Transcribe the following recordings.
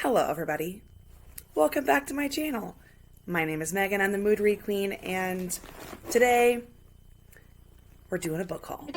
Hello everybody, welcome back to my channel. My name is Megan, I'm the Mood Read Queen, and today we're doing a book haul.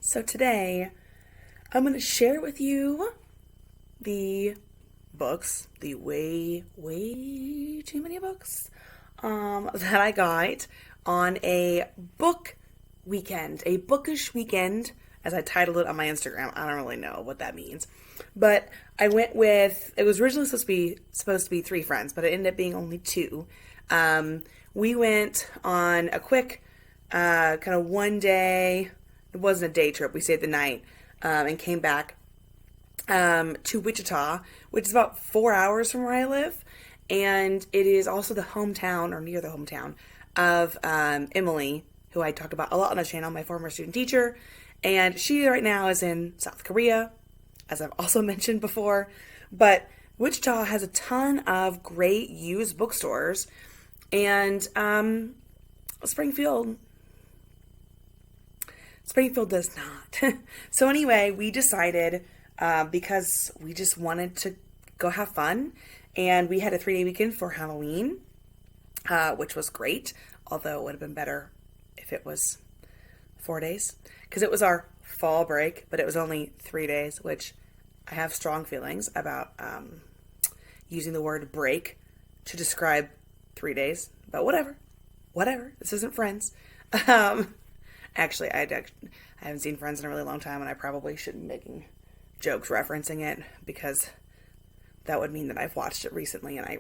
So today, I'm going to share with you the books, the way too many books, that I got on a book weekend, a bookish weekend, as I titled it on my Instagram. I don't really know what that means, but I went with, it was originally supposed to be 3 friends, but it ended up being only 2. We went on a quick, kind of one day. It wasn't a day trip. We stayed the night and came back to Wichita, which is about 4 hours from where I live. And it is also the hometown, or near the hometown, of Emily, who I talked about a lot on the channel, my former student teacher. And she right now is in South Korea, as I've also mentioned before. But Wichita has a ton of great used bookstores. And Springfield does not. So anyway, we decided, because we just wanted to go have fun, and we had a 3-day weekend for Halloween, which was great, although it would have been better if it was 4 days, because it was our fall break, but it was only 3 days, which I have strong feelings about using the word break to describe 3 days, but whatever. This isn't Friends. Actually, I haven't seen Friends in a really long time, and I probably shouldn't be making jokes referencing it, because that would mean that I've watched it recently, and I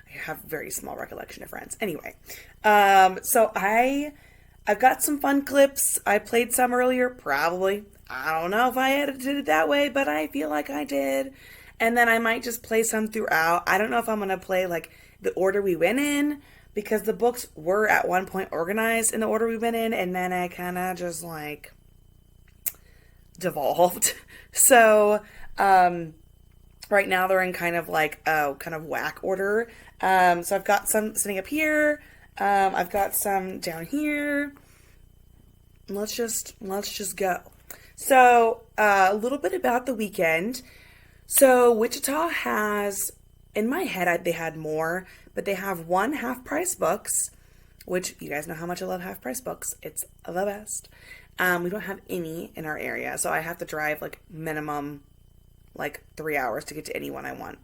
have very small recollection of Friends. Anyway, so I've got some fun clips. I played some earlier, probably. I don't know if I edited it that way, but I feel like I did. And then I might just play some throughout. I don't know if I'm going to play like the order we went in, because the books were at one point organized in the order we went in, and then I kind of just like devolved. So right now they're in kind of like kind of whack order. So I've got some sitting up here. I've got some down here. Let's just go. So a little bit about the weekend. So Wichita has, in my head, they had more, but they have 1 half-price books, which you guys know how much I love half-price books. It's the best. We don't have any in our area, so I have to drive like minimum like 3 hours to get to any one I want.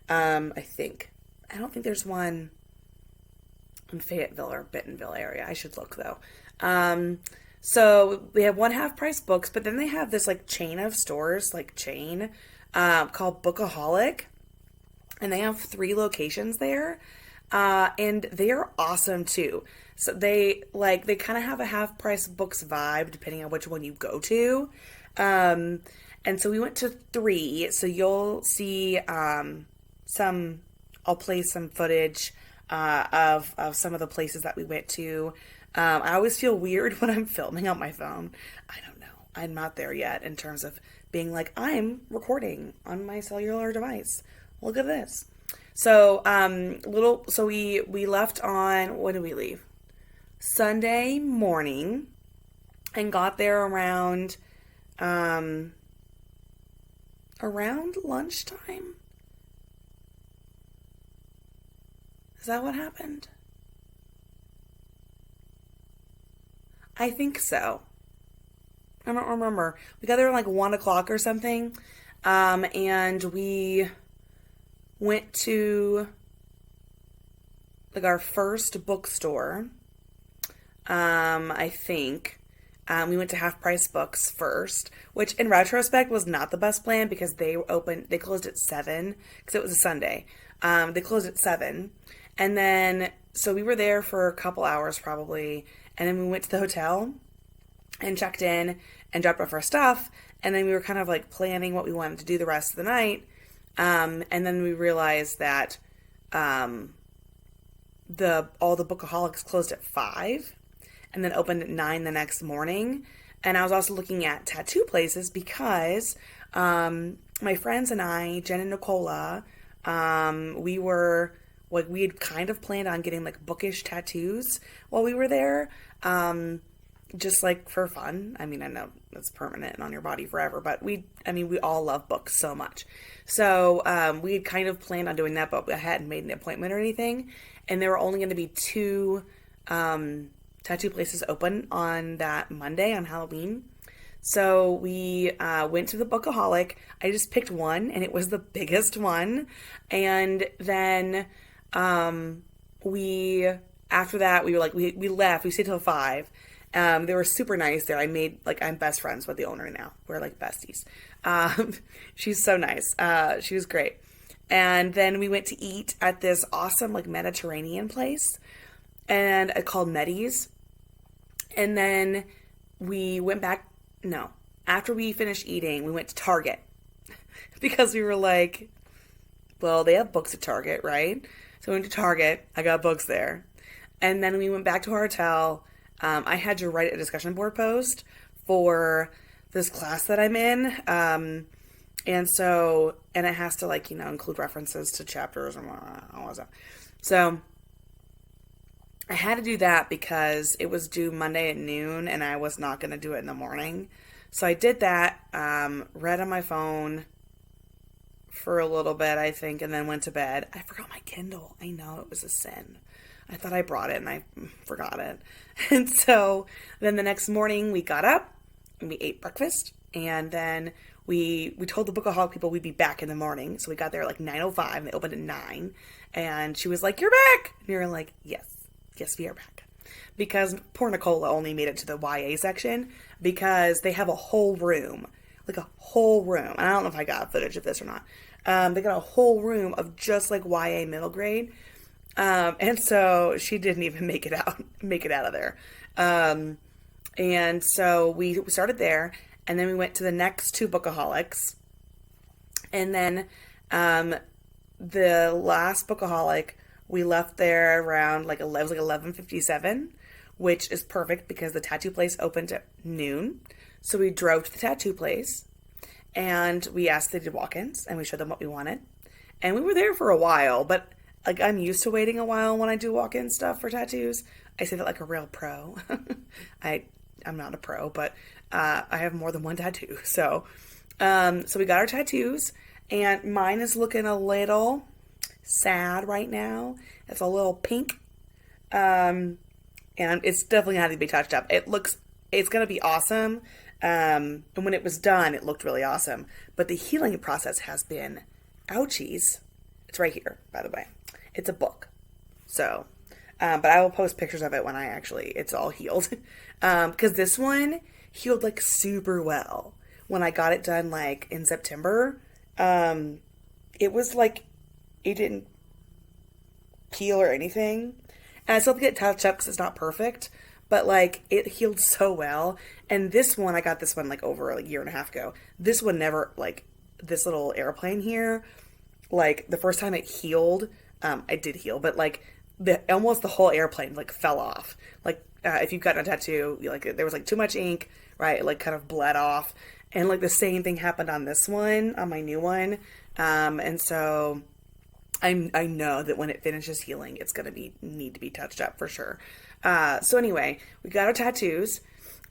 I think. I don't think there's one in Fayetteville or Bentonville area. I should look though. So we have 1 half-price books, but then they have this like chain of stores, called Book-A-Holic. And they have 3 locations there. And they are awesome too. So they kind of have a half-price books vibe depending on which one you go to. And so we went to 3. So you'll see I'll play some footage of some of the places that we went to. I always feel weird when I'm filming on my phone. I don't know. I'm not there yet in terms of being like, I'm recording on my cellular device. Look at this. So, we left on, when did we leave? Sunday morning, and got there around lunchtime. Is that what happened? I think so. I don't remember. We got there at like 1 o'clock or something. And we went to like our first bookstore. I think. We went to Half Price Books first, which in retrospect was not the best plan because they closed at 7 because it was a Sunday. They closed at 7. And then, so we were there for a couple hours probably. And then we went to the hotel and checked in and dropped off our stuff. And then we were kind of like planning what we wanted to do the rest of the night. And then we realized that all the Book-A-Holics closed at 5 and then opened at 9 the next morning. And I was also looking at tattoo places because my friends and I, Jen and Nicola, we had kind of planned on getting like Bookish tattoos while we were there. Just like for fun. I mean, I know it's permanent and on your body forever, but we all love books so much. So, we had kind of planned on doing that, but I hadn't made an appointment or anything. And there were only going to be 2, tattoo places open on that Monday on Halloween. So we, went to the Book-A-Holic. I just picked one and it was the biggest one. And then, after that, we were like, we left, we stayed till 5. They were super nice there. I'm best friends with the owner now. We're like besties. She's so nice. She was great. And then we went to eat at this awesome like Mediterranean place and called Meddy's. And then we went back. No, after we finished eating, we went to Target because we were like, well, they have books at Target, right? So we went to Target. I got books there. And then we went back to our hotel. I had to write a discussion board post for this class that I'm in. And it has to include references to chapters and all that stuff. So I had to do that because it was due Monday at noon and I was not going to do it in the morning. So I did that, read on my phone for a little bit, I think, and then went to bed. I forgot my Kindle. I know, it was a sin. I thought I brought it and I forgot it. And so then the next morning we got up and we ate breakfast and then we told the Book-A-Holic people we'd be back in the morning. So we got there like 9:05 and they opened at 9. And she was like, "You're back!" And we were like, yes, we are back. Because poor Nicola only made it to the YA section because they have a whole room. Like a whole room. And I don't know if I got footage of this or not. They got a whole room of just like YA middle grade. And so she didn't even make it out of there. And so we started there, and then we went to the next two Book-A-Holics. And then the last Book-A-Holic, we left there around like 11:57, which is perfect because the tattoo place opened at noon. So we drove to the tattoo place, and we asked if they did walk-ins, and we showed them what we wanted. And we were there for a while, but like I'm used to waiting a while when I do walk-in stuff for tattoos. I say that like a real pro. I'm not a pro, but I have more than one tattoo. So we got our tattoos, and mine is looking a little sad right now. It's a little pink, and it's definitely had to be touched up. It's gonna be awesome. And when it was done, it looked really awesome. But the healing process has been, ouchies. It's right here, by the way. It's a book. So, but I will post pictures of it when it's all healed. Because this one healed like super well. When I got it done like in September, it was like, it didn't peel or anything. And I still have to get touched up because it's not perfect. But like, it healed so well. And this one, I got this one like over a year and a half ago. This one never, like, this little airplane here, like the first time it healed, it did heal, but like almost the whole airplane like fell off. Like if you've gotten a tattoo, like there was like too much ink, right? It like kind of bled off. And like the same thing happened on this one, on my new one. And so I know that when it finishes healing, it's going to need to be touched up for sure. So anyway, we got our tattoos,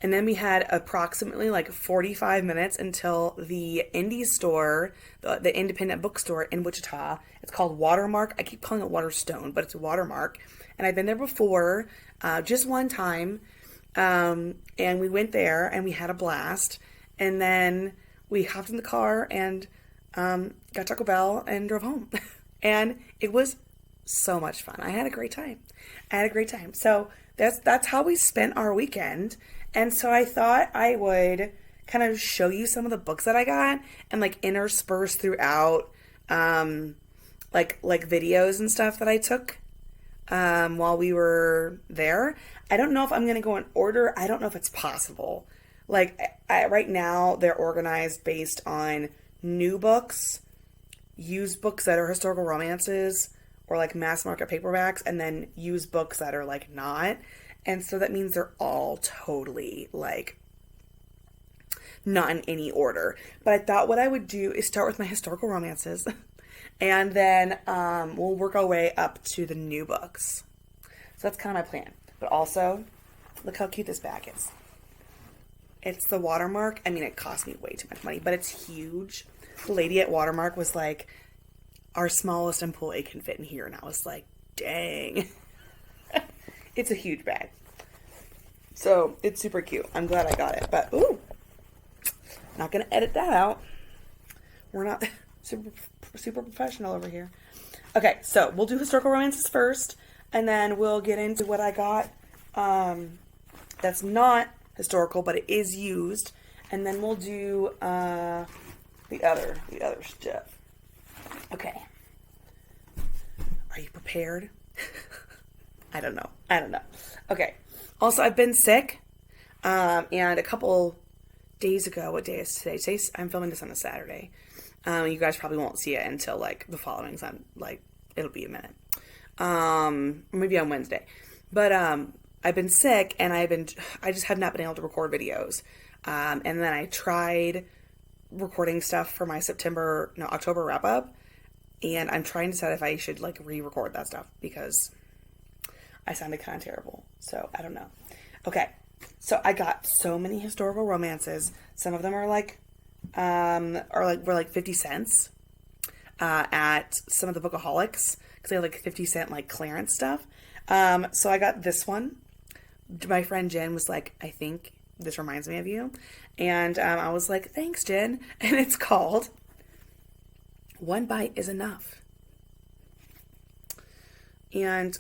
and then we had approximately like 45 minutes until the indie store, the independent bookstore in Wichita. It's called Watermark. I keep calling it Waterstone, but it's Watermark. And I've been there before, just one time. And we went there and we had a blast. And then we hopped in the car and got Taco Bell and drove home. And it was so much fun. I had a great time. So that's how we spent our weekend. And so I thought I would kind of show you some of the books that I got and like intersperse throughout like videos and stuff that I took while we were there. I don't know if I'm going to go in order. I don't know if it's possible. Like right now they're organized based on new books, used books that are historical romances, or like mass market paperbacks, and then used books that are like not. And so that means they're all totally like not in any order. But I thought what I would do is start with my historical romances and then we'll work our way up to the new books. So that's kind of my plan. But also, look how cute this bag is. It's the Watermark. I mean, it cost me way too much money, but it's huge. The lady at Watermark was like, our smallest employee can fit in here. And I was like, dang. It's a huge bag. So it's super cute. I'm glad I got it. But, ooh, not going to edit that out. We're not super professional over here. Okay, so we'll do historical romances first. And then we'll get into what I got that's not historical, but it is used. And then we'll do the other stuff. Okay. Are you prepared? I don't know. Okay. Also, I've been sick. And a couple days ago, what day is today? I'm filming this on a Saturday. You guys probably won't see it until like the following time. Like, it'll be a minute. Maybe on Wednesday. But I've been sick and I just have not been able to record videos. And then I tried recording stuff for my October wrap up. And I'm trying to decide if I should like re-record that stuff because I sounded kind of terrible. So I don't know. Okay. So I got so many historical romances. Some of them are were like 50 cents at some of the Book-A-Holics because they have like 50 cent like clearance stuff. So I got this one. My friend Jen was like, I think this reminds me of you. And I was like, thanks, Jen. And it's called One Bite is Enough. And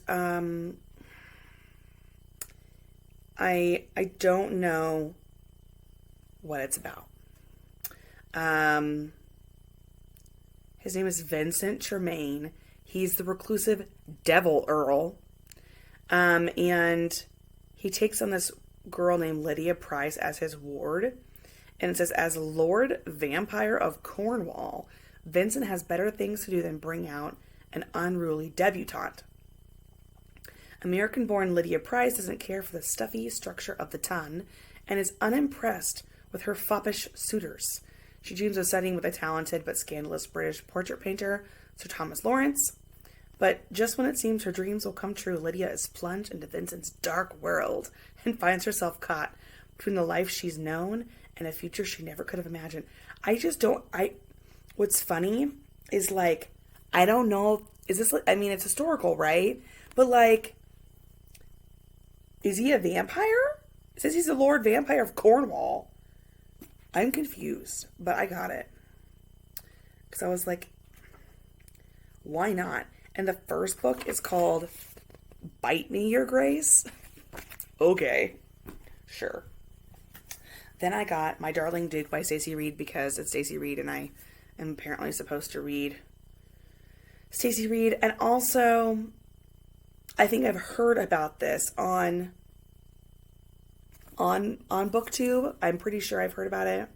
I don't know what it's about. His name is Vincent Tremaine. He's the reclusive Devil Earl. And he takes on this girl named Lydia Price as his ward. And it says, as Lord Vampire of Cornwall, Vincent has better things to do than bring out an unruly debutante. American-born Lydia Price doesn't care for the stuffy structure of the ton and is unimpressed with her foppish suitors. She dreams of studying with a talented but scandalous British portrait painter, Sir Thomas Lawrence. But just when it seems her dreams will come true, Lydia is plunged into Vincent's dark world and finds herself caught between the life she's known and a future she never could have imagined. What's funny is, like, I don't know, is this, I mean, it's historical, right? But, like, is he a vampire? It says he's the Lord Vampire of Cornwall. I'm confused, but I got it. Because I was like, why not? And the first book is called Bite Me, Your Grace. Okay, sure. Then I got My Darling Duke by Stacey Reed because it's Stacey Reed and I am apparently supposed to read Stacey Reed. And also, I think I've heard about this on BookTube. I'm pretty sure I've heard about it.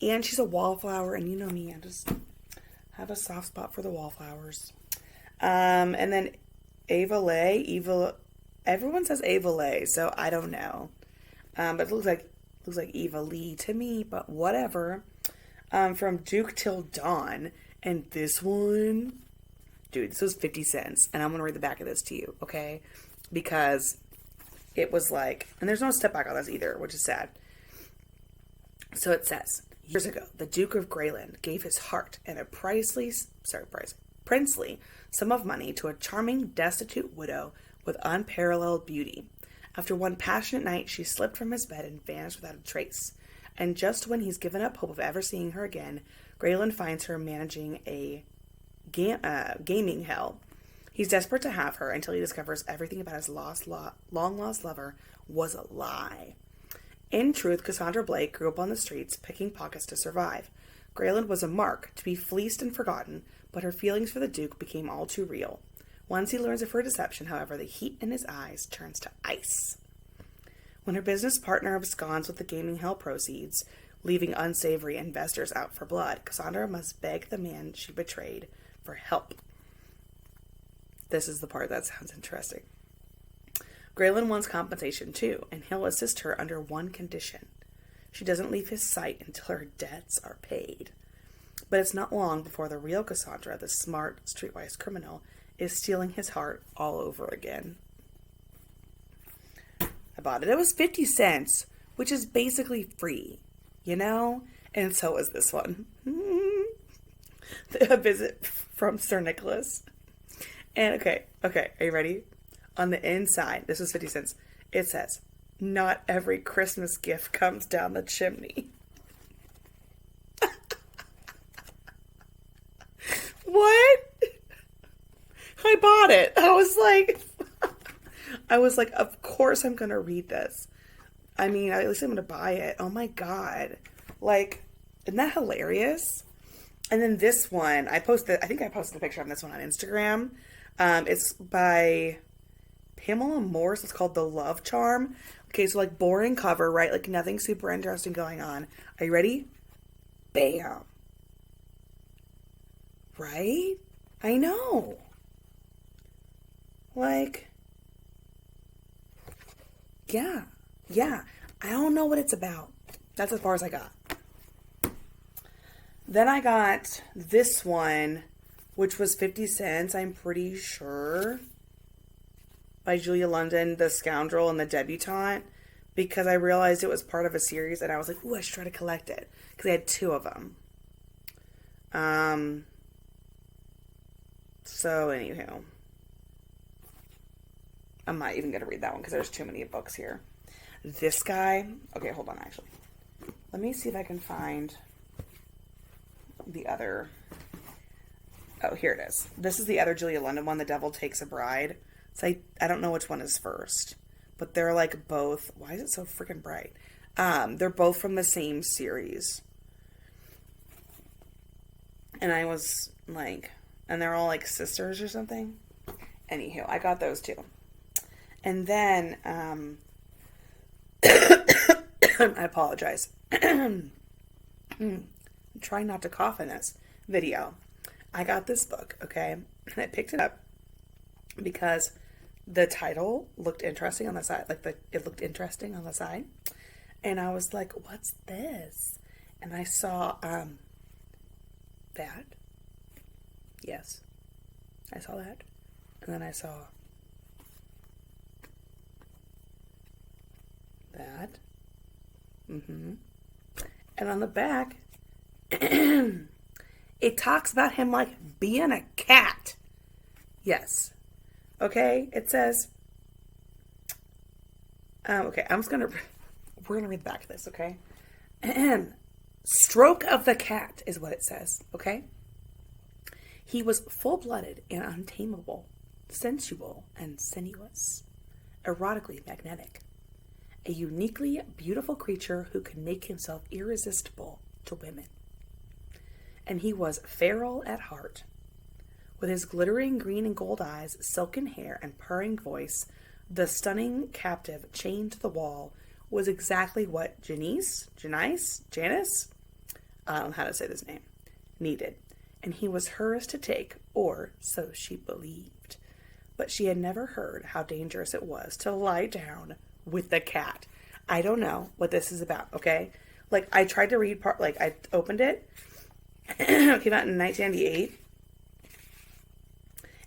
And she's a wallflower, and you know me, I just have a soft spot for the wallflowers. And then everyone says Ava Leigh, so I don't know. But it looks like Eva Lee to me, but whatever. From Duke Till Dawn. And this one, dude, this was 50 cents. And I'm going to read the back of this to you, okay? Because it was like, and there's no step back on this either, which is sad. So it says, years ago, the Duke of Greyland gave his heart and a princely sum of money to a charming, destitute widow with unparalleled beauty. After one passionate night, she slipped from his bed and vanished without a trace. And just when he's given up hope of ever seeing her again, Greyland finds her managing a gaming hell. He's desperate to have her until he discovers everything about his long-lost lover was a lie. In truth, Cassandra Blake grew up on the streets, picking pockets to survive. Greyland was a mark, to be fleeced and forgotten, but her feelings for the Duke became all too real. Once he learns of her deception, however, the heat in his eyes turns to ice. When her business partner absconds with the gaming hell proceeds, leaving unsavory investors out for blood, Cassandra must beg the man she betrayed for help. This is the part that sounds interesting. Greyland wants compensation too, and he'll assist her under one condition. She doesn't leave his sight until her debts are paid. But it's not long before the real Cassandra, the smart, streetwise criminal, is stealing his heart all over again. I bought it. It was 50 cents, which is basically free, you know? And so was this one. A visit from Sir Nicholas. And okay, are you ready? On the inside, this was 50 cents, it says, not every Christmas gift comes down the chimney. What? I bought it. I was like, of course I'm going to read this. I mean, at least I'm going to buy it. Oh my God. Like, isn't that hilarious? And then this one, I think I posted a picture of this one on Instagram. It's by Pamela Morse. It's called The Love Charm. Okay, so like boring cover, right? Like nothing super interesting going on. Are you ready? Bam. Right? I know. Like, yeah. I don't know what it's about. That's as far as I got. Then I got this one, which was 50 cents, I'm pretty sure, by Julia London, The Scoundrel and the Debutante, because I realized it was part of a series, and I was like, ooh, I should try to collect it, because I had two of them. So, anywho, I'm not even going to read that one, because there's too many books here. This guy, okay, hold on, actually. Let me see if I can find the other. Oh, here it is. This is the other Julia London one, The Devil Takes a Bride. So I don't know which one is first, but they're like both. Why is it so freaking bright? They're both from the same series. And I was like, and they're all like sisters or something. Anywho, I got those too. And then, I apologize. I'm trying not to cough in this video. I got this book, okay? And I picked it up because the title looked interesting on the side. It looked interesting on the side. And I was like, what's this? And I saw, that. Yes. I saw that. And then I saw that. And on the back, it talks about him like being a cat. Yes. Okay. It says, okay, we're going to read the back of this. Okay. Stroke of the cat is what it says. Okay. He was full-blooded and untamable, sensual and sinuous, erotically magnetic, a uniquely beautiful creature who could make himself irresistible to women. And he was feral at heart. With his glittering green and gold eyes, silken hair, and purring voice, the stunning captive chained to the wall was exactly what Janice, I don't know how to say this name, needed. And he was hers to take, or so she believed. But she had never heard how dangerous it was to lie down with the cat. I don't know what this is about, okay? Like, I tried to read I opened it. It came out in 1998.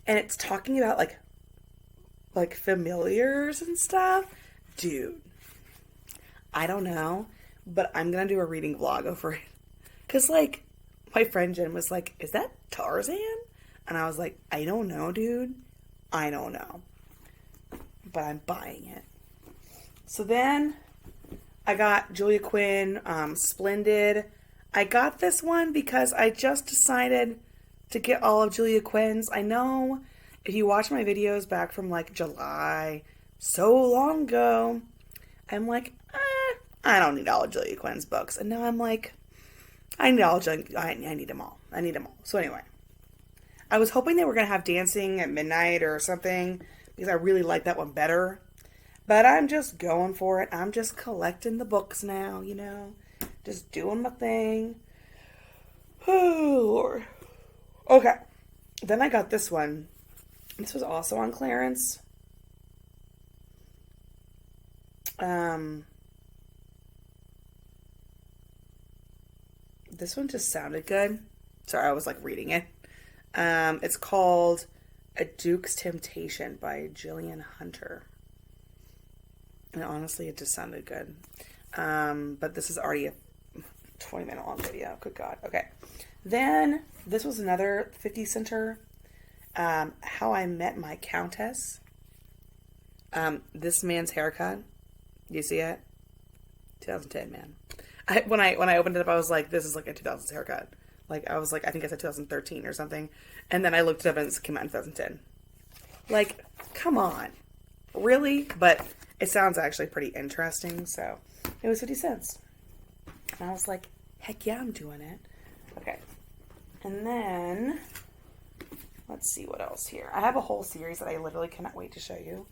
And it's talking about, like familiars and stuff. Dude, I don't know, but I'm going to do a reading vlog over it. Because, my friend Jen was like, is that Tarzan? And I was like, I don't know, dude. I don't know. But I'm buying it. So then I got Julia Quinn, Splendid. I got this one because I just decided to get all of Julia Quinn's. I know if you watch my videos back from July, so long ago, I'm like, I don't need all of Julia Quinn's books. And now I'm like, I need them all. I need them all. So anyway, I was hoping they were going to have Dancing at Midnight or something because I really like that one better. But I'm just going for it. I'm just collecting the books now, just doing my thing. Oh, Lord. Okay. Then I got this one. This was also on clearance. This one just sounded good. Sorry, I was reading it. It's called A Duke's Temptation by Gillian Hunter. And honestly, it just sounded good. But this is already a 20-minute long video. Good God. Okay. Then, this was another 50 center. How I Met My Countess. This man's haircut. You see it? 2010, man. When I opened it up, I was like, this is a 2000s haircut. I was like, I think I said 2013 or something. And then I looked it up and it came out in 2010. Come on. Really? But it sounds actually pretty interesting. So it was 50 cents. And I was like, heck yeah, I'm doing it. Okay. And then, let's see what else here. I have a whole series that I literally cannot wait to show you.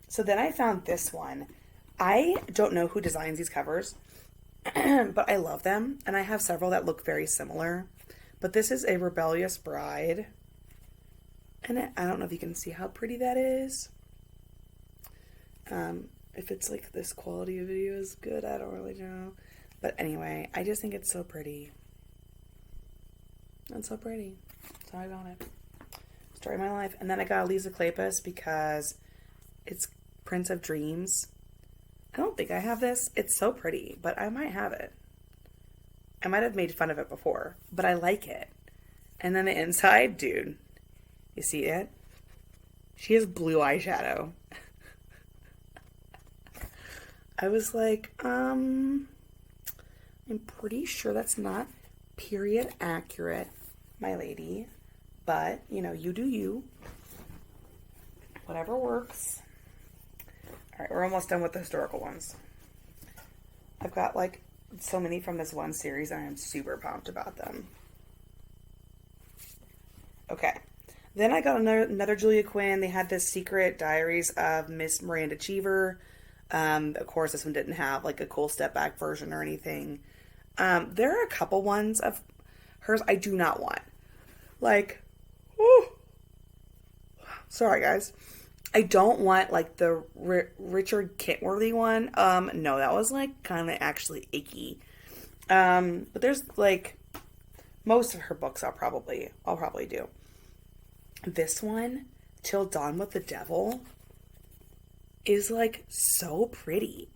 So then I found this one. I don't know who designs these covers. But I love them, and I have several that look very similar. But this is A Rebellious Bride, and I don't know if you can see how pretty that is. If it's this quality of video is good, I don't really know. But anyway, I just think it's so pretty. It's so pretty. So I got it. Story of my life. And then I got Lisa Kleypas because it's Prince of Dreams. I don't think I have this. It's so pretty, but I might have it. I might have made fun of it before, but I like it. And then the inside, dude, you see it? She has blue eyeshadow. I was like, I'm pretty sure that's not period accurate, my lady. But, you know, you do you. Whatever works. Alright, we're almost done with the historical ones. I've got like so many from this one series, and I am super pumped about them. Okay. Then I got another Julia Quinn. They had this Secret Diaries of Miss Miranda Cheever. Of course, this one didn't have like a cool step back version or anything. There are a couple ones of hers I do not want. Like, whew. Sorry guys. I don't want like the Richard Kentworthy one. No, that was like kind of actually icky. But there's like most of her books I'll probably do. This one, Till Dawn with the Devil, is like so pretty,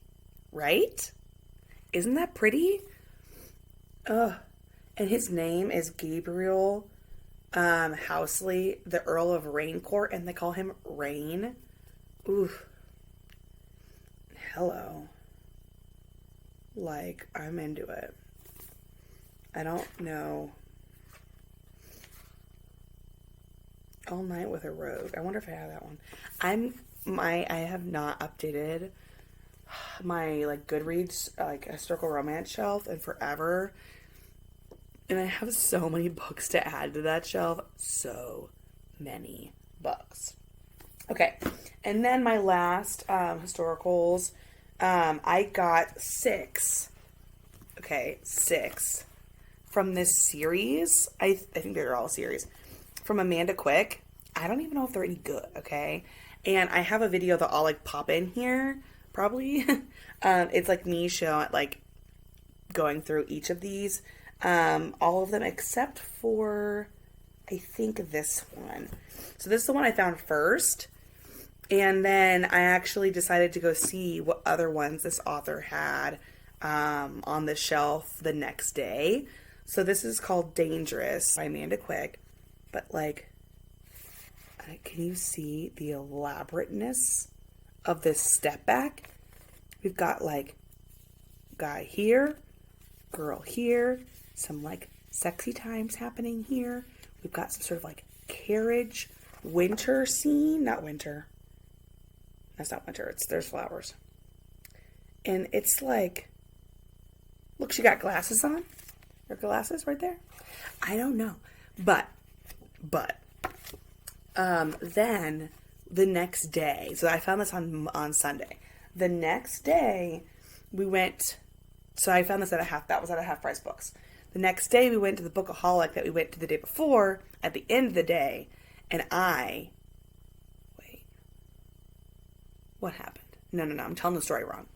right? Isn't that pretty? Ugh. And his name is Gabriel Housley, the Earl of Raincourt, and they call him Rain. Oof. Hello. Like, I'm into it. I don't know. All Night with a Rogue. I wonder if I have that one. I have not updated my like Goodreads like historical romance shelf in forever. And I have so many books to add to that shelf. So many books. Okay. And then my last historicals, I got 6. Okay, 6 from this series. I think they're all series. From Amanda Quick. I don't even know if they're any good, okay? And I have a video that I'll like pop in here, probably. It's like me showing, like, going through each of these. All of them except for, I think, this one. So this is the one I found first. And then I actually decided to go see what other ones this author had on the shelf the next day. So this is called Dangerous by Amanda Quick. But, like, can you see the elaborateness of this step back? We've got, like, guy here, girl here, some, like, sexy times happening here. We've got some sort of, like, carriage winter scene. Not winter. That's not winter. There's flowers. And it's, like, look, she got glasses on. Her glasses right there. I don't know. But then the next day, so I found this on Sunday. The next day we went, so I found this that was at a Half Price Books. The next day we went to the Book-A-Holic that we went to the day before at the end of the day, and what happened? No, I'm telling the story wrong.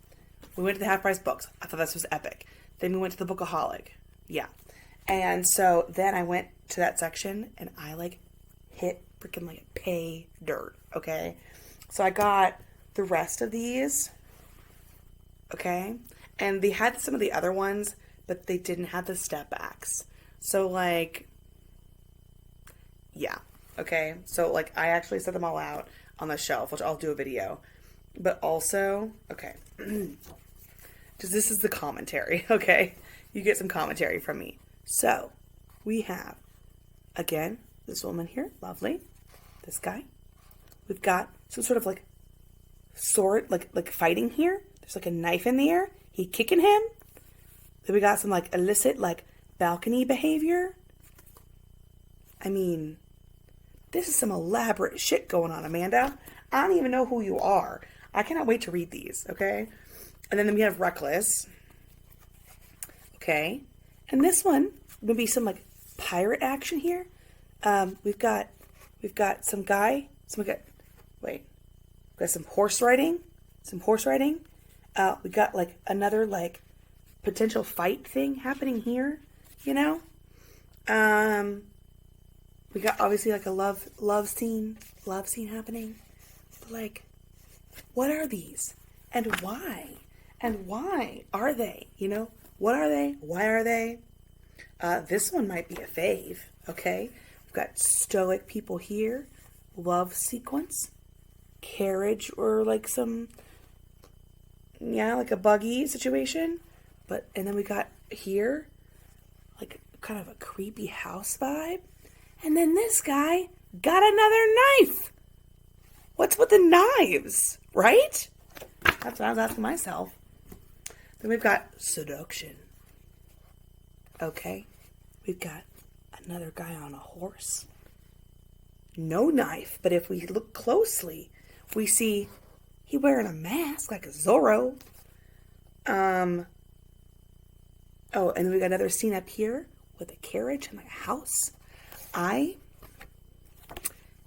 We went to the Half Price Books. I thought this was epic. Then we went to the Book-A-Holic. Yeah. And so then I went to that section and I like hit freaking like pay dirt. Okay. So I got the rest of these. Okay. And they had some of the other ones, but they didn't have the step backs. So like, yeah. Okay. So like I actually set them all out on the shelf, which I'll do a video. But also, okay. Because this is the commentary. Okay. You get some commentary from me. So, we have, again, this woman here, lovely, this guy. We've got some sort of, like, sword, like fighting here. There's, like, a knife in the air. He kicking him. Then we got some, like, illicit, like, balcony behavior. I mean, this is some elaborate shit going on, Amanda. I don't even know who you are. I cannot wait to read these, okay? And then we have Reckless. Okay. And this one would be some like pirate action here. We've got some guy. We've got some horse riding. We got like another like potential fight thing happening here. You know. We got obviously like a love scene happening. But like, what are these? And why? And why are they? You know. What are they? Why are they? This one might be a fave, okay? We've got stoic people here, love sequence, carriage, or like some yeah, like a buggy situation. And then we got here, like kind of a creepy house vibe. And then this guy got another knife. What's with the knives, right? That's what I was asking myself. Then we've got seduction. Okay. We've got another guy on a horse. No knife, but if we look closely, we see he wearing a mask like a Zorro. Oh, and then we got another scene up here with a carriage and like a house. I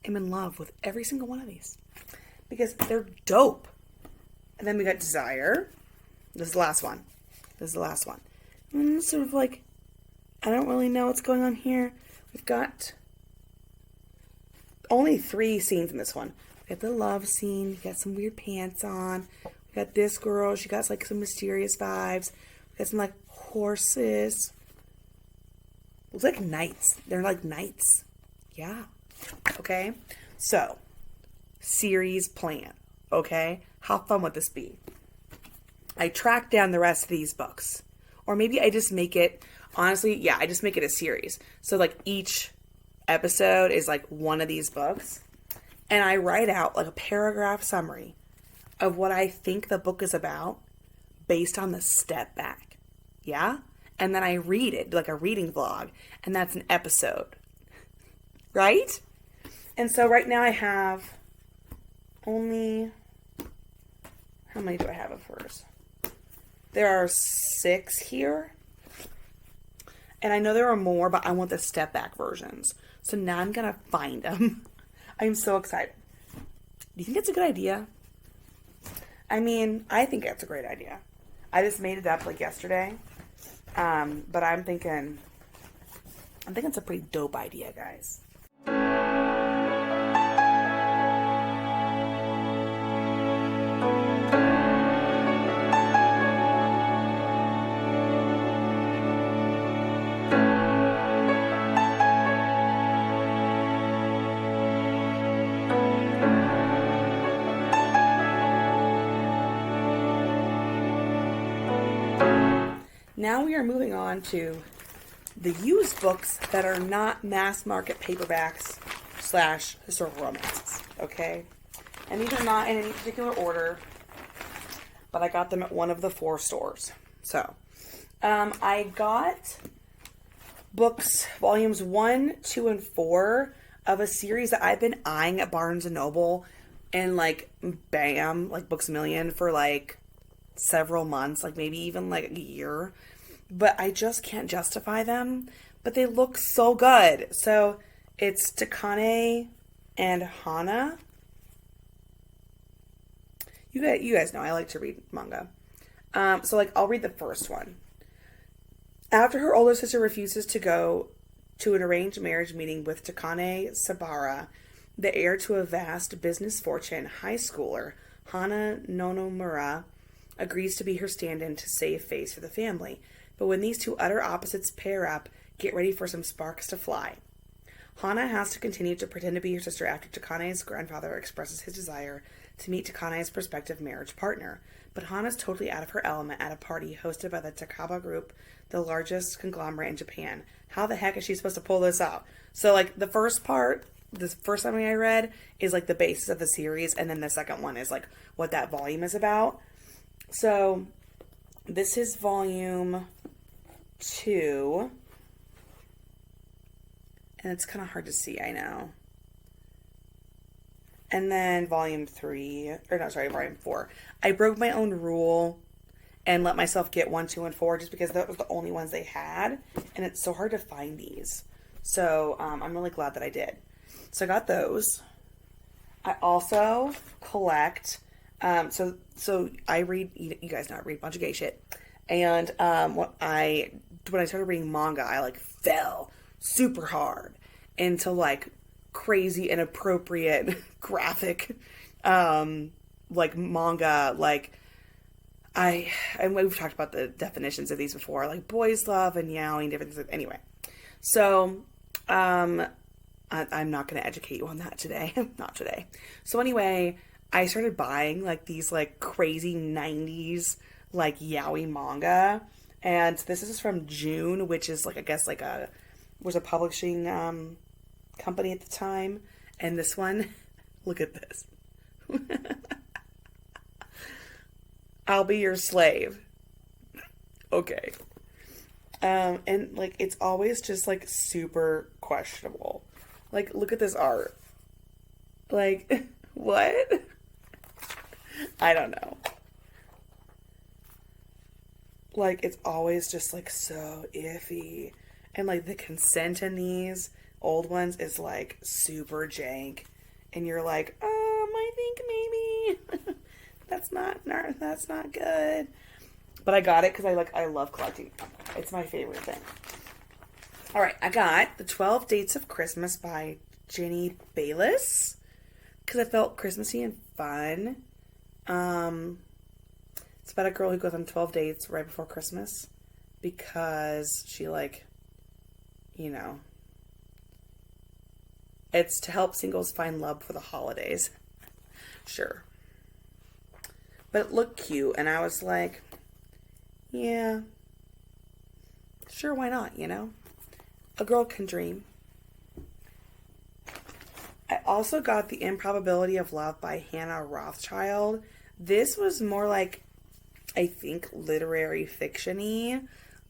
am in love with every single one of these because they're dope. And then we got desire. This is the last one. And it's sort of like, I don't really know what's going on here. We've got only 3 scenes in this one. We got the love scene. We got some weird pants on. We got this girl. She got like some mysterious vibes. We got some like horses. Looks like knights. They're like knights. Yeah. Okay. So, series plan. Okay. How fun would this be? I track down the rest of these books. Or maybe I just make it, honestly, yeah, I just make it a series. So like each episode is like one of these books. And I write out like a paragraph summary of what I think the book is about based on the step back. Yeah? And then I read it, like a reading vlog. And that's an episode. Right? And so right now I have only, how many do I have of hers? There are 6 here. And I know there are more, but I want the step back versions. So now I'm going to find them. I'm so excited. Do you think it's a good idea? I mean, I think it's a great idea. I just made it up like yesterday. But I'm thinking it's a pretty dope idea, guys. Now we are moving on to the used books that are not mass market paperbacks / historical romances, okay? And these are not in any particular order, but I got them at one of the 4 stores. So, I got books, volumes 1, 2, and 4 of a series that I've been eyeing at Barnes & Noble and like, bam, like Books A Million for like several months, like maybe even like a year. But I just can't justify them. But they look so good. So it's Takane and Hana. You guys know I like to read manga. So like I'll read the first one. After her older sister refuses to go to an arranged marriage meeting with Takane Sabara, the heir to a vast business fortune, high schooler Hana Nonomura agrees to be her stand-in to save face for the family. But when these two utter opposites pair up, get ready for some sparks to fly. Hana has to continue to pretend to be her sister after Takane's grandfather expresses his desire to meet Takane's prospective marriage partner. But Hana's totally out of her element at a party hosted by the Takaba Group, the largest conglomerate in Japan. How the heck is she supposed to pull this out? So, like, the first part, the first time I read, is, like, the basis of the series, and then the second one is, like, what that volume is about. So, this is volume 2. And it's kind of hard to see, I know. And then volume 4. I broke my own rule and let myself get 1, 2, and 4 just because that was the only ones they had. And it's so hard to find these. So I'm really glad that I did. So I got those. I also collect, so I read, you guys know I read a bunch of gay shit. And when I started reading manga, I like fell super hard into like crazy inappropriate graphic like manga, like and we've talked about the definitions of these before, like boys love and yaoi and different things. Anyway, so I'm not going to educate you on that today. Not today. So anyway, I started buying like these like crazy 90s like yaoi manga. And this is from June, which is like, I guess like was a publishing company at the time. And this one, look at this. I'll be your slave. Okay. And like it's always just like super questionable. Like look at this art. Like what? I don't know. Like it's always just like so iffy. And like the consent in these old ones is like super jank. And you're like, I think maybe that's not good. But I got it because I love collecting. It's my favorite thing. All right, I got The 12 Dates of Christmas by Jenny Bayless because I felt Christmassy and fun. It's about a girl who goes on 12 dates right before Christmas because she it's to help singles find love for the holidays. Sure. But it looked cute and I was like, yeah, sure, why not, A girl can dream. I also got The Improbability of Love by Hannah Rothschild. This was more like, I think, literary fiction-y,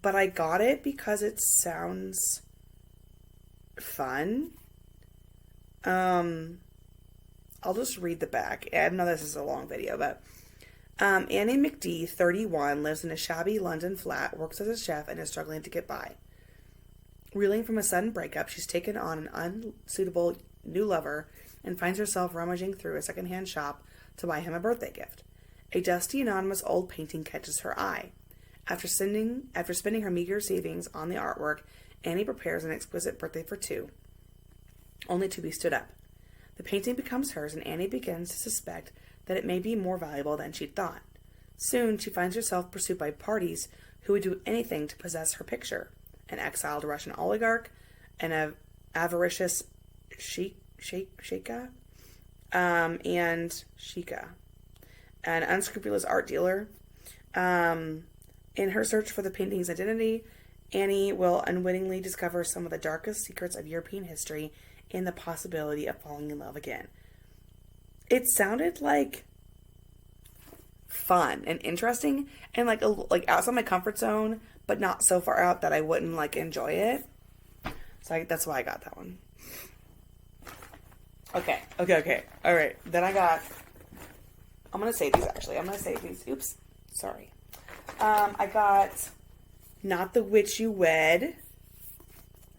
but I got it because it sounds fun. I'll just read the back. I know this is a long video, but Annie McD, 31, lives in a shabby London flat, works as a chef, and is struggling to get by. Reeling from a sudden breakup, she's taken on an unsuitable new lover and finds herself rummaging through a secondhand shop to buy him a birthday gift. A dusty, anonymous old painting catches her eye. After spending her meager savings on the artwork, Annie prepares an exquisite birthday for two, only to be stood up. The painting becomes hers, and Annie begins to suspect that it may be more valuable than she'd thought. Soon, she finds herself pursued by parties who would do anything to possess her picture. An exiled Russian oligarch, an avaricious Sheikah, an unscrupulous art dealer. In her search for the painting's identity, Annie will unwittingly discover some of the darkest secrets of European history and the possibility of falling in love again. It sounded like fun and interesting and like outside my comfort zone, but not so far out that I wouldn't like enjoy it. So that's why I got that one. Okay. All right. Then I'm going to save these actually. Oops. Sorry. I got Not the Witch You Wed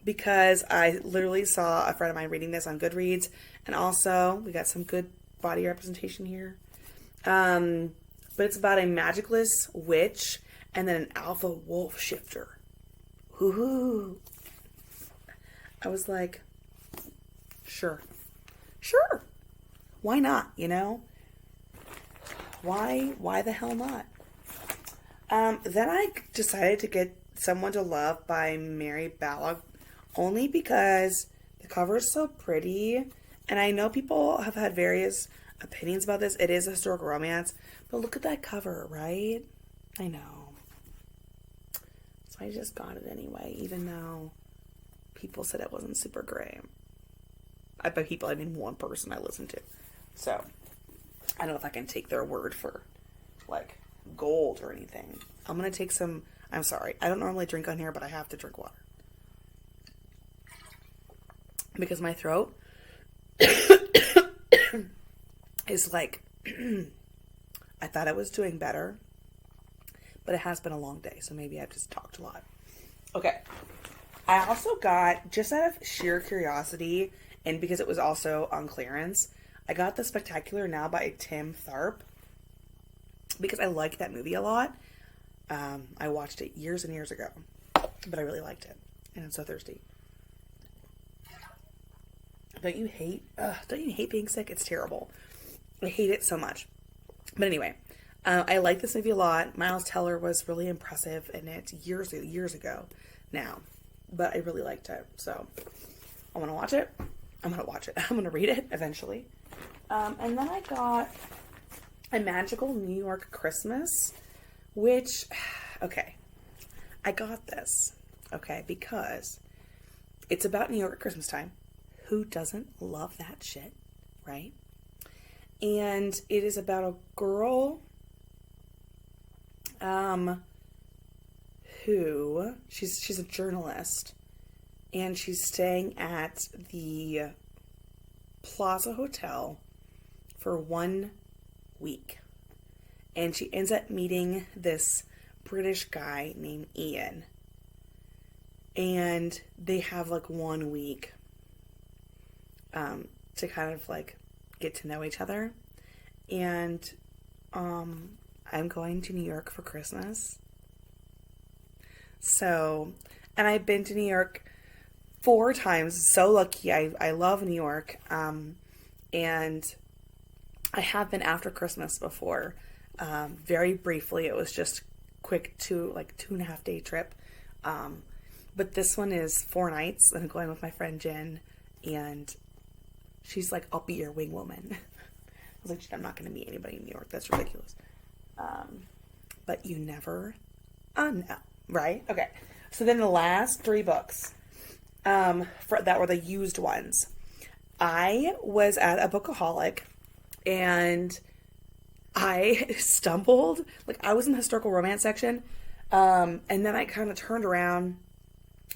because I literally saw a friend of mine reading this on Goodreads, and also we got some good body representation here. But it's about a magicless witch and then an alpha wolf shifter. Ooh. I was like, sure. Why not, Why the hell not? Then I decided to get Someone to Love by Mary Balogh only because the cover is so pretty, and I know people have had various opinions about this. It is a historical romance, but look at that cover, right? I know. So I just got it anyway, even though people said it wasn't super great. By people, I mean one person I listened to. So, I don't know if I can take their word for, like, gold or anything. I'm going to take some... I'm sorry. I don't normally drink on here, but I have to drink water. Because my throat is like... I thought I was doing better, but it has been a long day, so maybe I've just talked a lot. Okay. I also got, just out of sheer curiosity, and because it was also on clearance, I got The Spectacular Now by Tim Tharp. Because I like that movie a lot. I watched it years and years ago. But I really liked it. And I'm so thirsty. Don't you hate being sick? It's terrible. I hate it so much. But anyway, I like this movie a lot. Miles Teller was really impressive in it years ago now. But I really liked it. So, I want to watch it. I'm going to watch it. I'm going to read it eventually. And then I got A Magical New York Christmas, which, okay, I got this, okay, because it's about New York at Christmas time. Who doesn't love that shit, right? And it is about a girl who she's a journalist, and she's staying at the Plaza Hotel for 1 week, and she ends up meeting this British guy named Ian, and they have like 1 week to kind of like get to know each other. And I'm going to New York for Christmas. So, and I've been to New York 4 times. So lucky. I love New York. And I have been after Christmas before. Very briefly. It was just quick 2.5 day trip. But this one is 4 nights. And I'm going with my friend Jen. And she's like, I'll be your wing woman. I was like, I'm not going to meet anybody in New York. That's ridiculous. But you never know, right? Okay. So then the last 3 books that were the used ones. I was at a Book-A-Holic, and I stumbled. Like, I was in the historical romance section, and then I kind of turned around,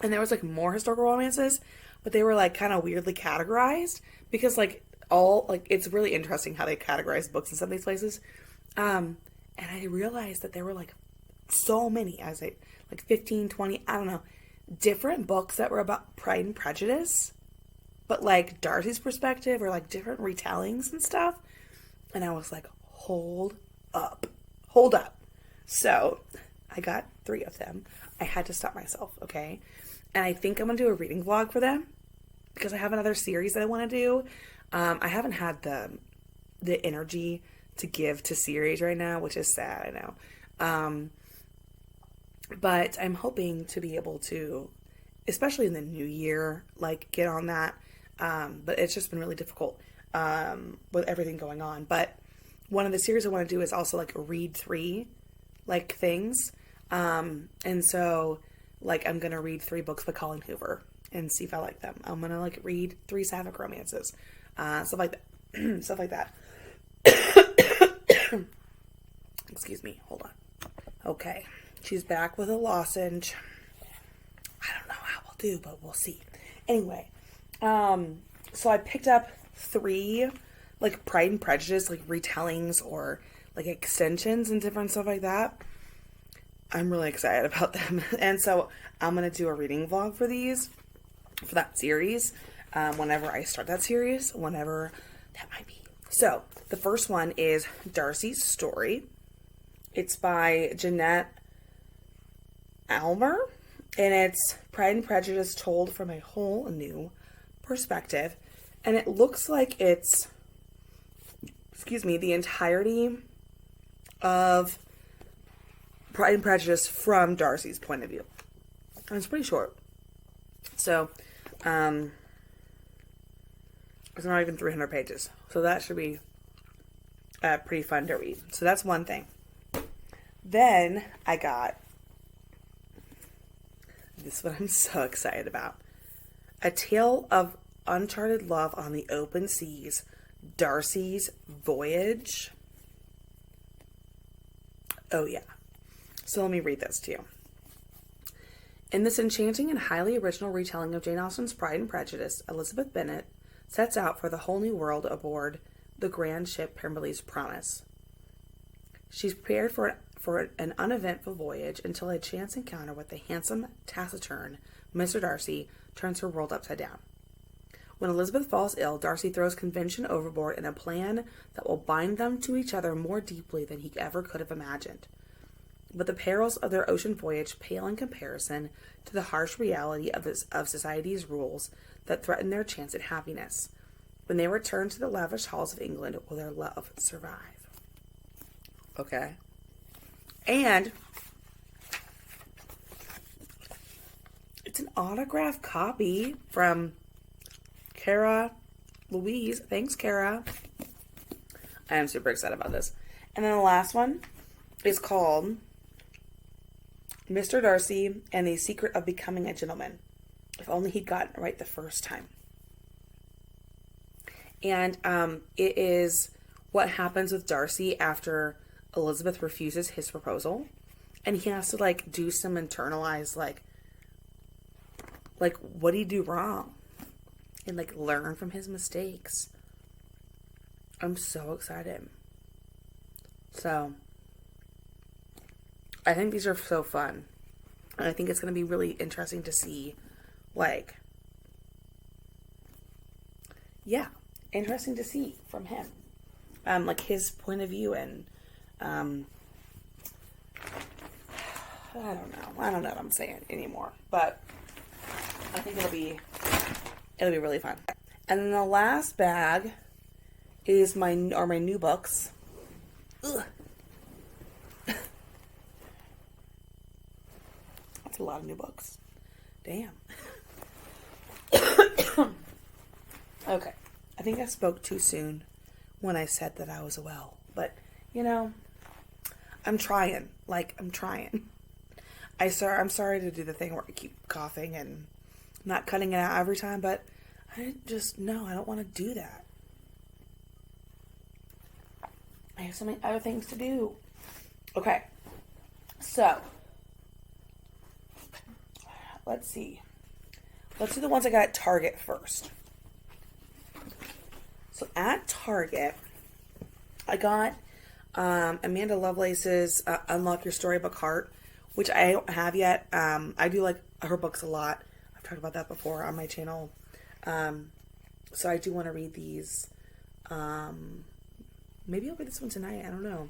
and there was like more historical romances, but they were like kind of weirdly categorized, because it's really interesting how they categorize books in some of these places. And I realized that there were like so many, like 15, 20, I don't know, different books that were about Pride and Prejudice, but like Darcy's perspective, or like different retellings and stuff. And I was like, hold up. So I got 3 of them. I had to stop myself, okay? And I think I'm going to do a reading vlog for them, because I have another series that I want to do. I haven't had the energy to give to series right now, which is sad, I know. But I'm hoping to be able to, especially in the new year, like get on that. But it's just been really difficult with everything going on. But one of the series I want to do is also like read 3 like things. And so like I'm going to read 3 books by Collin Hoover and see if I like them. I'm going to like read 3 sapphic romances. Stuff like that. Stuff like that. Excuse me. Hold on. Okay. She's back with a lozenge. I don't know how we'll do, but we'll see. Anyway. So I picked up 3 like Pride and Prejudice, like retellings or like extensions and different stuff like that. I'm really excited about them. And so I'm going to do a reading vlog for that series. Whenever I start that series, whenever that might be. So the first one is Darcy's Story. It's by Jeanette Almer, and it's Pride and Prejudice told from a whole new perspective. And it looks like it's, the entirety of Pride and Prejudice from Darcy's point of view. And it's pretty short. So, it's not even 300 pages. So that should be pretty fun to read. So that's one thing. Then I got, this is what I'm so excited about. A Tale of Uncharted Love on the Open Seas, Darcy's Voyage. Oh yeah. So let me read this to you. In this enchanting and highly original retelling of Jane Austen's Pride and Prejudice, Elizabeth Bennet sets out for the whole new world aboard the grand ship Pemberley's Promise. She's prepared for an uneventful voyage until a chance encounter with the handsome, taciturn Mr. Darcy turns her world upside down. When Elizabeth falls ill, Darcy throws convention overboard in a plan that will bind them to each other more deeply than he ever could have imagined. But the perils of their ocean voyage pale in comparison to the harsh reality of society's rules that threaten their chance at happiness. When they return to the lavish halls of England, will their love survive? Okay. And it's an autographed copy from Kara Louise. Thanks, Kara. I am super excited about this. And then the last one is called Mr. Darcy and the Secret of Becoming a Gentleman. If only he'd gotten it right the first time. And it is what happens with Darcy after Elizabeth refuses his proposal. And he has to, like, do some internalized, like, what did he do wrong? And, like, learn from his mistakes. I'm so excited. So, I think these are so fun. And I think it's going to be really interesting to see, like, yeah, interesting to see from him. Like, his point of view and, I don't know what I'm saying anymore. But I think it'll be really fun. And then the last bag is my new books. Ugh. That's a lot of new books. Damn. Okay. I think I spoke too soon when I said that I was well. But, you know, I'm trying. I'm trying. I'm sorry to do the thing where I keep coughing and not cutting it out every time, but I don't want to do that. I have so many other things to do. Okay. So, let's see. Let's do the ones I got at Target first. So, at Target, I got Amanda Lovelace's Unlock Your Storybook Heart, which I don't have yet. I do like her books a lot. I've talked about that before on my channel. So I do want to read these. Maybe I'll read this one tonight. I don't know.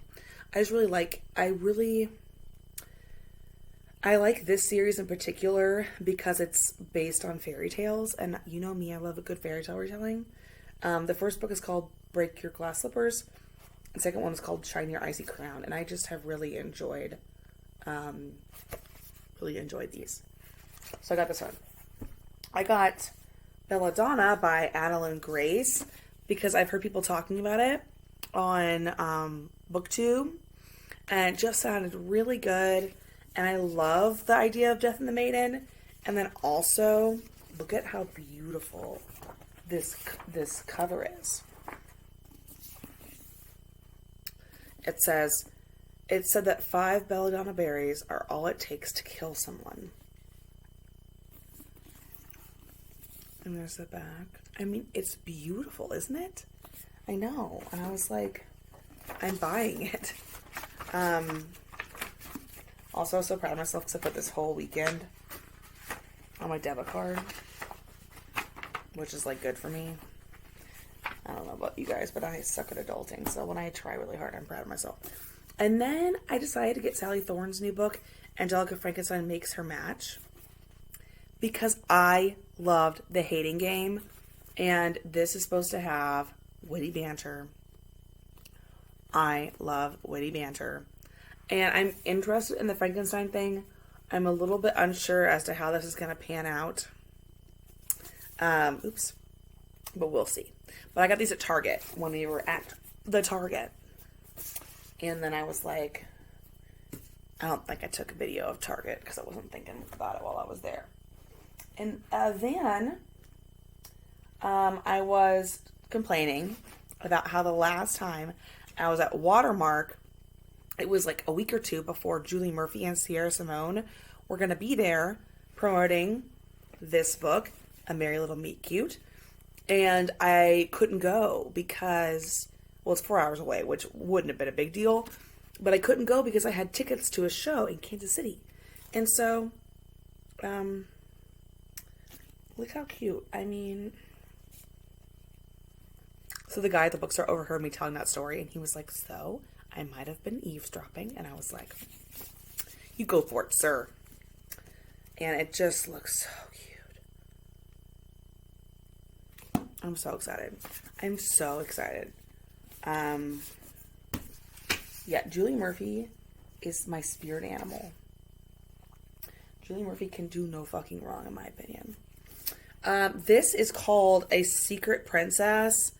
I like this series in particular because it's based on fairy tales. And you know me, I love a good fairy tale retelling. The first book is called Break Your Glass Slippers. The second one is called Shine Your Icy Crown. And I just have really enjoyed these. So I got this one. I got Belladonna by Adeline Grace because I've heard people talking about it on BookTube, and it just sounded really good, and I love the idea of Death and the Maiden. And then also, look at how beautiful this cover is. It said that 5 belladonna berries are all it takes to kill someone. And there's the back. I mean, it's beautiful, isn't it? I know. And I was like, I'm buying it. Also, I'm so proud of myself because I put this whole weekend on my debit card, which is, like, good for me. I don't know about you guys, but I suck at adulting. So when I try really hard, I'm proud of myself. And then I decided to get Sally Thorne's new book, Angelica Frankenstein Makes Her Match, because I loved The Hating Game, and this is supposed to have witty banter. I love witty banter. And I'm interested in the Frankenstein thing. I'm a little bit unsure as to how this is going to pan out. But we'll see. But I got these at Target when we were at the Target. And then I was like, I don't think I took a video of Target because I wasn't thinking about it while I was there. And then I was complaining about how the last time I was at Watermark, it was like a week or two before Julie Murphy and Sierra Simone were going to be there promoting this book, A Merry Little Meet Cute. And I couldn't go because, well, it's 4 hours away, which wouldn't have been a big deal. But I couldn't go because I had tickets to a show in Kansas City. And so, look how cute. I mean, so the guy at the bookstore overheard me telling that story, and he was like, so, I might have been eavesdropping. And I was like, you go for it, sir. And it just looks so cute. I'm so excited. I'm so excited. Yeah, Julie Murphy is my spirit animal. Julie Murphy can do no fucking wrong, in my opinion. This is called A Secret Princess,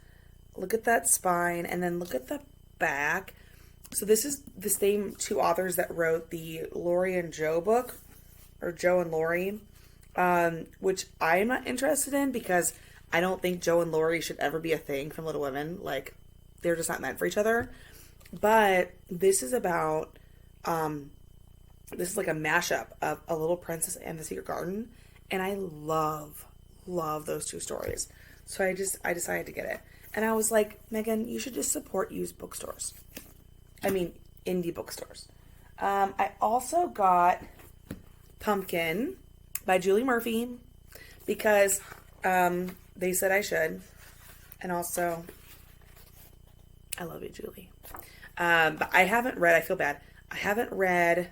Look at that spine, and then look at the back. So this is the same two authors that wrote the Lori and Joe book, or Joe and Lori, which I'm not interested in because I don't think Joe and Lori should ever be a thing from Little Women. Like, they're just not meant for each other. But this is about, this is like a mashup of A Little Princess and the Secret Garden. And I love those two stories. So I decided to get it. And I was like, Megan, you should just support used bookstores. I mean, indie bookstores. I also got Pumpkin by Julie Murphy because they said I should. And also, I love you, Julie. But I haven't read, I feel bad, I haven't read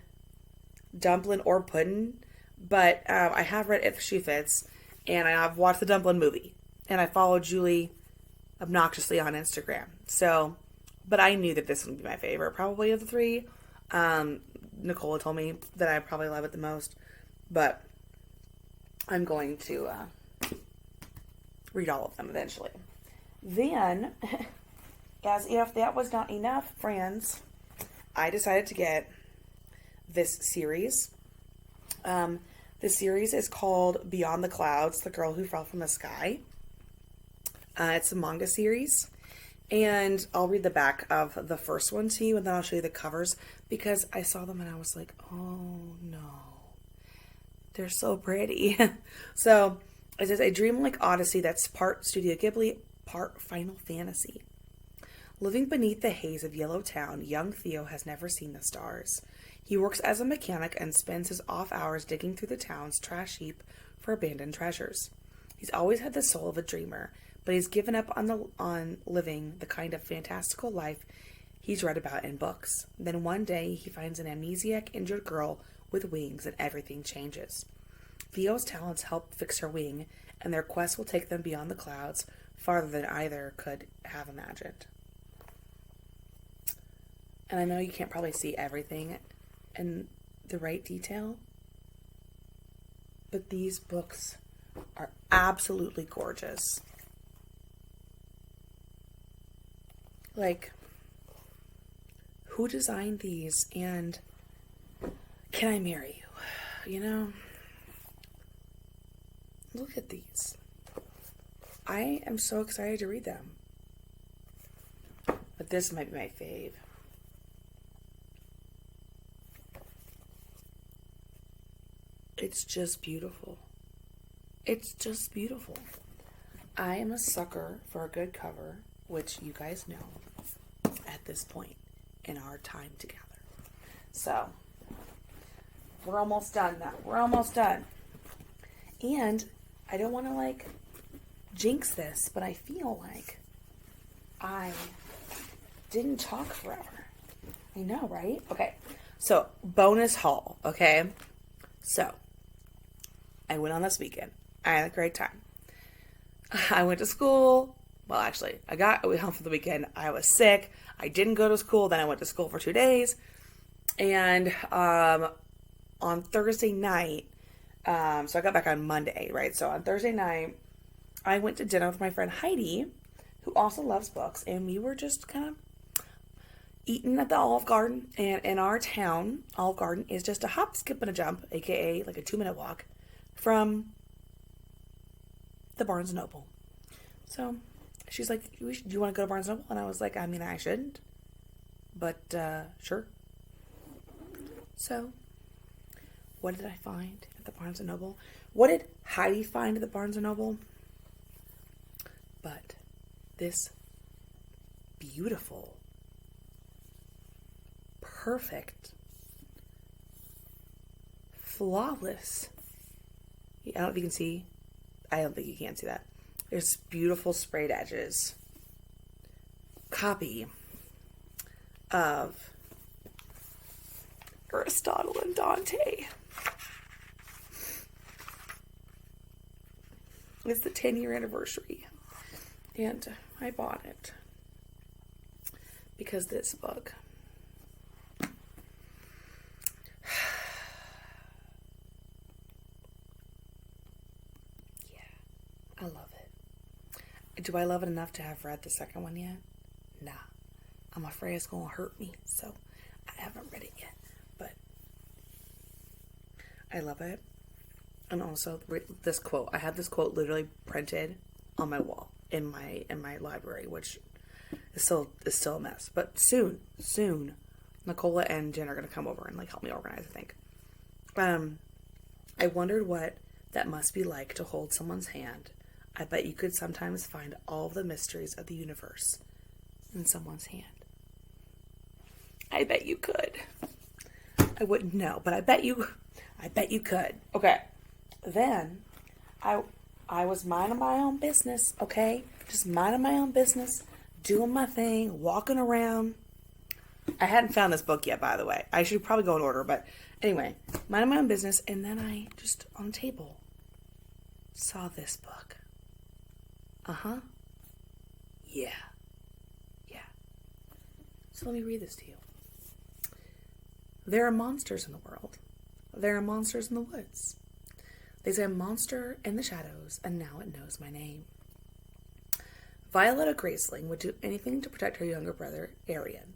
Dumplin' or Puddin', but I have read If She Fits, and I've watched the Dumplin' movie. And I followed Julie obnoxiously on Instagram. So, but I knew that this would be my favorite, probably, of the three. Nicola told me that I probably love it the most. But I'm going to read all of them eventually. Then, as if that was not enough, friends, I decided to get this series. The series is called Beyond the Clouds, The Girl Who Fell from the Sky. It's a manga series. And I'll read the back of the first one to you, and then I'll show you the covers, because I saw them and I was like, oh no. They're so pretty. So, it says, a dreamlike odyssey that's part Studio Ghibli, part Final Fantasy. Living beneath the haze of Yellow Town, young Theo has never seen the stars. He works as a mechanic and spends his off hours digging through the town's trash heap for abandoned treasures. He's always had the soul of a dreamer, but he's given up on living the kind of fantastical life he's read about in books. Then one day, he finds an amnesiac injured girl with wings, and everything changes. Theo's talents help fix her wing, and their quest will take them beyond the clouds, farther than either could have imagined. And I know you can't probably see everything in the right detail, but these books are absolutely gorgeous. Like, who designed these, and can I marry you? You know? Look at these. I am so excited to read them. But this might be my fave. It's just beautiful. It's just beautiful. I am a sucker for a good cover, which you guys know at this point in our time together. So, we're almost done now. We're almost done. And I don't want to, jinx this, but I feel like I didn't talk forever. I know, right? Okay. So, bonus haul, okay? So, I went on this weekend. I had a great time. I went to school. Well, actually, I got home for the weekend. I was sick. I didn't go to school. Then I went to school for 2 days. And on Thursday night, so I got back on Monday, right? So on Thursday night, I went to dinner with my friend Heidi, who also loves books. And we were just kind of eating at the Olive Garden. And in our town, Olive Garden is just a hop, skip, and a jump, aka like a 2-minute walk from the Barnes & Noble. So she's like, do you want to go to Barnes & Noble? And I was like, I mean, I shouldn't, but sure. So what did I find at the Barnes & Noble? What did Heidi find at the Barnes & Noble? But this beautiful, perfect, flawless, I don't know if you can see, I don't think you can see that. There's beautiful sprayed edges copy of Aristotle and Dante. It's the 10-year anniversary, and I bought it because this book, I love it. do I love it enough to have read the second one yet? Nah. I'm afraid it's going to hurt me, so I haven't read it yet. But I love it. And also, this quote. I have this quote literally printed on my wall in my library, which is still a mess. But soon, Nicola and Jen are going to come over and like help me organize, I think. I wondered what that must be like to hold someone's hand. I bet you could sometimes find all the mysteries of the universe in someone's hand. I bet you could. I wouldn't know, but I bet you could. Okay. Then I was minding my own business, okay? Just minding my own business, doing my thing, walking around. I hadn't found this book yet, by the way. I should probably go in order, but anyway, minding my own business, and then I just, on the table, saw this book. Uh-huh. Yeah. So let me read this to you. There are monsters in the world. There are monsters in the woods. There's a monster in the shadows, and now it knows my name. Violetta Graceling would do anything to protect her younger brother, Arian.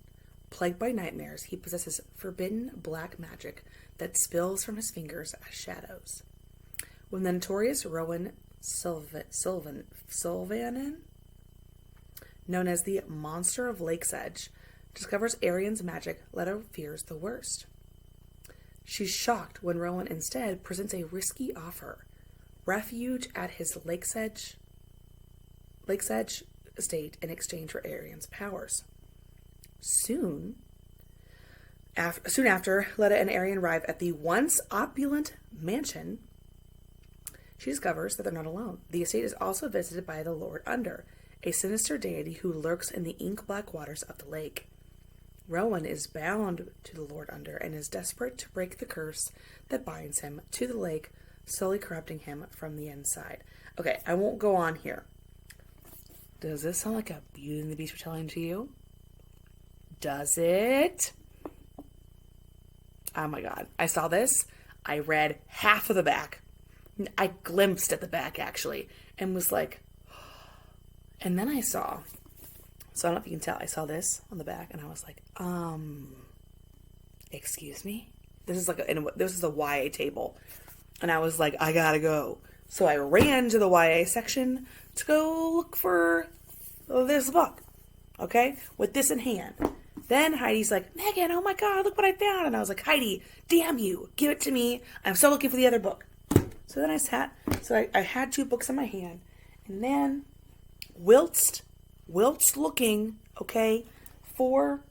Plagued by nightmares, he possesses forbidden black magic that spills from his fingers as shadows. When the notorious Rowan Sylvanen, known as the Monster of Lake's Edge, discovers Arian's magic, Leto fears the worst. She's shocked when Rowan instead presents a risky offer: refuge at his Lake's Edge estate in exchange for Arian's powers. Soon after Letta and Arian arrive at the once opulent mansion, she discovers that they're not alone. The estate is also visited by the Lord Under, a sinister deity who lurks in the ink-black waters of the lake. Rowan is bound to the Lord Under and is desperate to break the curse that binds him to the lake, slowly corrupting him from the inside. Okay, I won't go on here. Does this sound like a Beauty and the Beast retelling to you? Does it? Oh my god. I saw this. I read half of the back. I glimpsed at the back, actually, and was like... And then I saw... So I don't know if you can tell. I saw this on the back, and I was like, excuse me? This is a YA table. And I was like, I gotta go. So I ran to the YA section to go look for this book. Okay? With this in hand. Then Heidi's like, Megan, oh my god, look what I found. And I was like, Heidi, damn you. Give it to me. I'm still looking for the other book. So then I had two books in my hand. And then, whilst looking, okay, for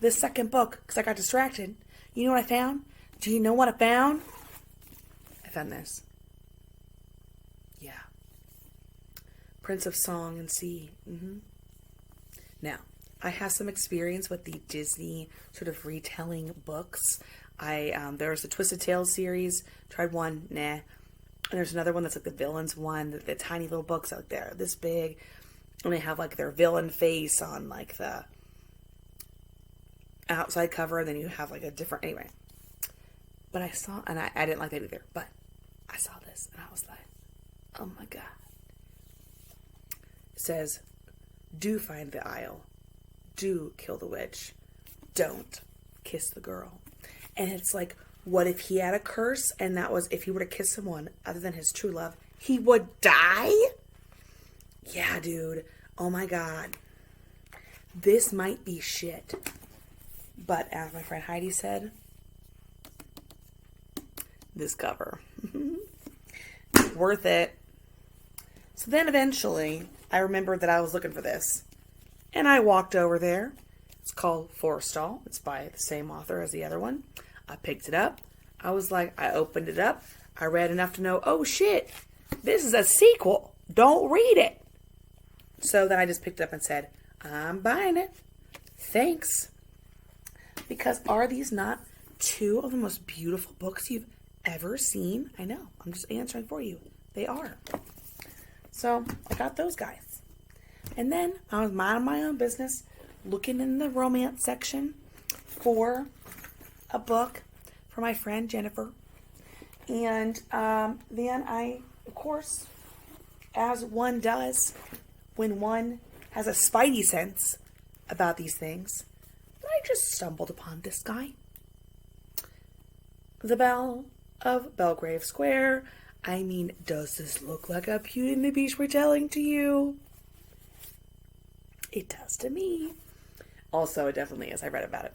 this second book, because I got distracted, you know what I found? Do you know what I found? I found this. Yeah. Prince of Song and Sea. Now, I have some experience with the Disney sort of retelling books. There was the Twisted Tales series. Tried one, nah. And there's another one that's like the villains one, the tiny little books out there, this big. And they have like their villain face on like the outside cover, and then you have like a different, anyway. But I saw, and I didn't like that either, but I saw this and I was like, oh my god. It says, do find the isle. Do kill the witch. Don't kiss the girl. And it's like, what if he had a curse, and that was if he were to kiss someone other than his true love, he would die? Yeah, dude. Oh my god. This might be shit. But as my friend Heidi said, this cover. Worth it. So then eventually, I remembered that I was looking for this. And I walked over there. It's called Forestall. It's by the same author as the other one. I picked it up. I was like, I opened it up. I read enough to know, oh shit, this is a sequel. Don't read it. So then I just picked it up and said, I'm buying it. Thanks. Because are these not two of the most beautiful books you've ever seen? I know. I'm just answering for you. They are. So I got those guys. And then I was minding my own business, looking in the romance section for a book for my friend Jennifer. And then I, of course, as one does, when one has a spidey sense about these things. But I just stumbled upon this guy. The Belle of Belgrave Square. I mean, does this look like a Beauty and the Beast retelling to you? It does to me. Also, it definitely is. I read about it.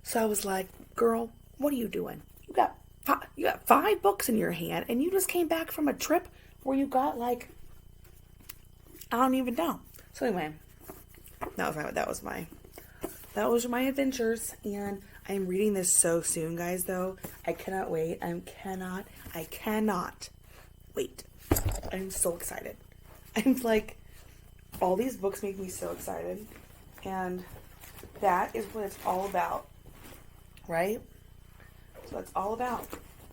So I was like, girl, what are you doing? You got 5 books in your hand, and you just came back from a trip where you got like, I don't even know. So anyway, that was my adventures, and I'm reading this so soon, guys. Though I cannot wait. I cannot wait. I'm so excited. I'm like, all these books make me so excited, and that is what it's all about, right? So that's all about.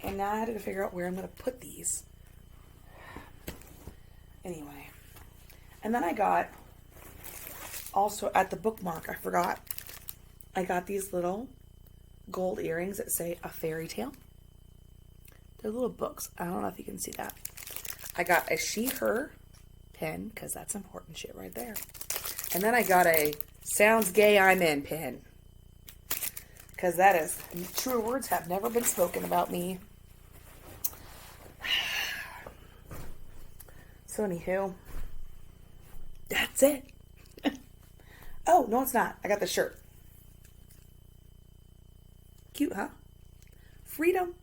And now I had to figure out where I'm going to put these. Anyway. And then I got, also at the Bookmark, I forgot, I got these little gold earrings that say a fairy tale. They're little books. I don't know if you can see that. I got a she/her pen, because that's important shit right there. And then I got a sounds gay I'm in pen. Because that is, truer words have never been spoken about me. So anywho, that's it. Oh, no it's not. I got the shirt. Cute, huh? Freedom.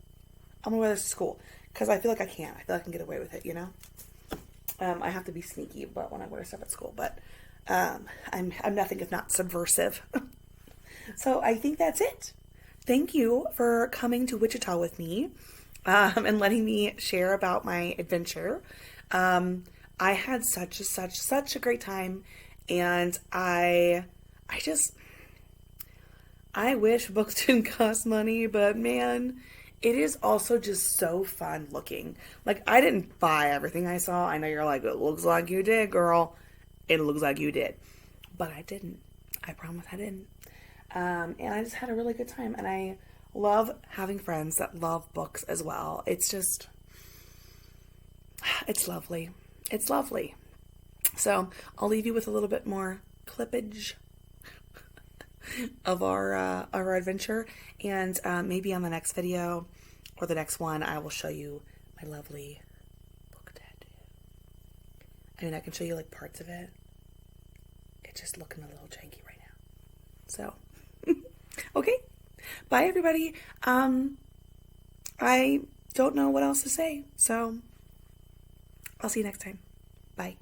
I'm gonna wear this to school. Because I feel like I can. I feel like I can get away with it, you know? I have to be sneaky but when I wear stuff at school. But I'm nothing if not subversive. So I think that's it. Thank you for coming to Wichita with me and letting me share about my adventure. I had such a great time, and I wish books didn't cost money, but man, it is also just so fun looking. Like, I didn't buy everything I saw. I know you're like, it looks like you did, girl. It looks like you did. But I didn't. I promise I didn't. And I just had a really good time. And I love having friends that love books as well. It's lovely. It's lovely. So I'll leave you with a little bit more clippage of our adventure. And maybe on the next video or the next one, I will show you my lovely book tattoo. I mean, I can show you like parts of it. It's just looking a little janky right now. So, okay. Bye, everybody. I don't know what else to say. So, I'll see you next time. Bye.